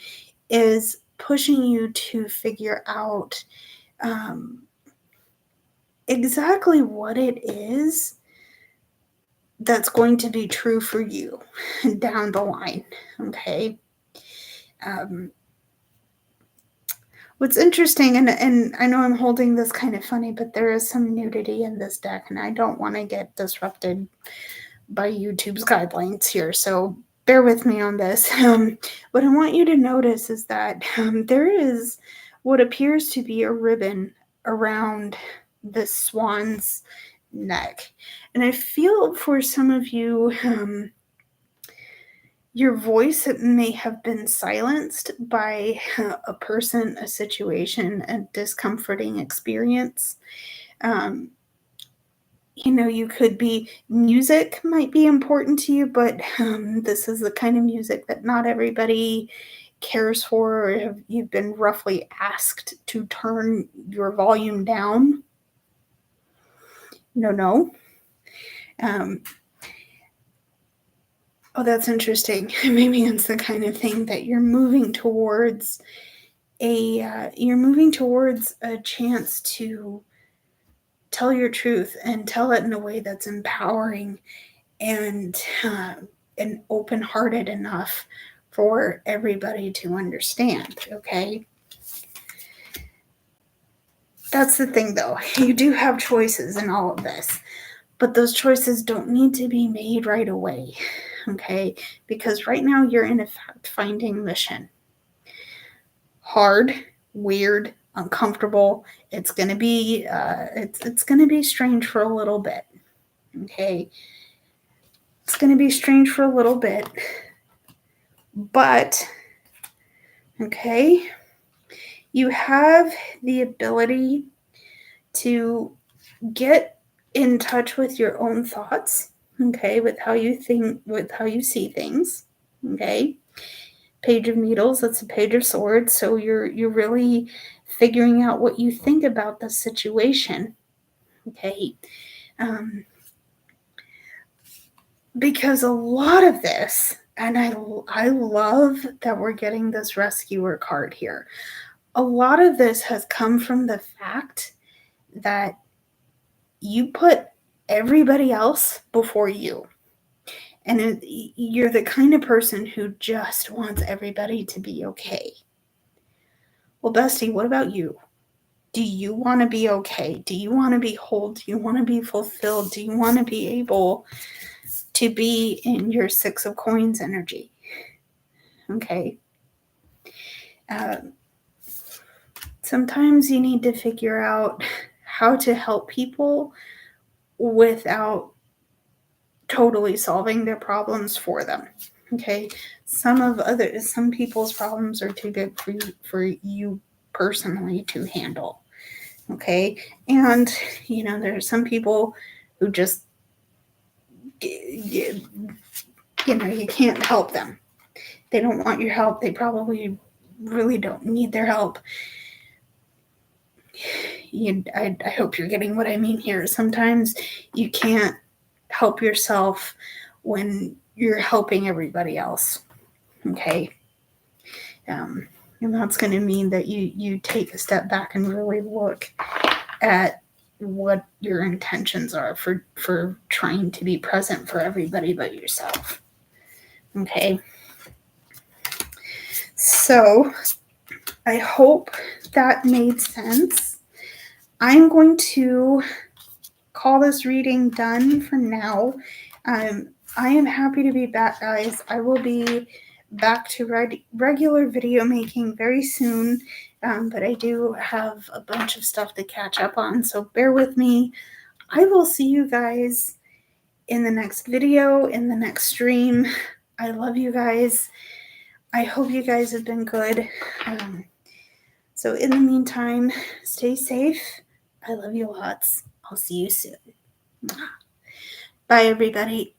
is pushing you to figure out exactly what it is that's going to be true for you down the line. Okay. What's interesting, and I know I'm holding this kind of funny, but there is some nudity in this deck, and I don't want to get disrupted by YouTube's guidelines here, so bear with me on this. What I want you to notice is that there is what appears to be a ribbon around the swan's neck. And I feel for some of you, your voice may have been silenced by a person, a situation, a discomforting experience. You could be, music might be important to you, but this is the kind of music that not everybody cares for, or you've been roughly asked to turn your volume down. No. Oh, that's interesting. Maybe it's the kind of thing that you're moving towards a chance to tell your truth and tell it in a way that's empowering and open-hearted enough for everybody to understand, okay? That's the thing, though. You do have choices in all of this, but those choices don't need to be made right away, okay? Because right now you're in a fact-finding mission. Hard, weird, uncomfortable. It's gonna be it's gonna be strange for a little bit, okay? It's gonna be strange for a little bit, but okay, you have the ability to get in touch with your own thoughts, okay, with how you think, with how you see things, okay? Page of Needles, that's a Page of Swords, so you're really figuring out what you think about the situation, okay? Because a lot of this, and I love that we're getting this rescuer card here. A lot of this has come from the fact that you put everybody else before you. And you're the kind of person who just wants everybody to be okay. Well, bestie, what about you? Do you want to be okay? Do you want to be whole? Do you want to be fulfilled? Do you want to be able to be in your Six of Coins energy? Okay. Sometimes you need to figure out how to help people without totally solving their problems for them. Okay. Some people's problems are too big for you personally to handle. Okay. And there are some people who just you can't help them. They don't want your help. They probably really don't need their help. I hope you're getting what I mean here. Sometimes you can't help yourself when you're helping everybody else. Okay. And that's going to mean that you take a step back and really look at what your intentions are for trying to be present for everybody but yourself. Okay. So I hope that made sense. I'm going to call this reading done for now. I am happy to be back, guys. I will be back to regular video making very soon, but I do have a bunch of stuff to catch up on, so bear with me. I will see you guys in the next video, in the next stream. I love you guys. I hope you guys have been good. So in the meantime, stay safe. I love you lots. I'll see you soon. Bye, everybody.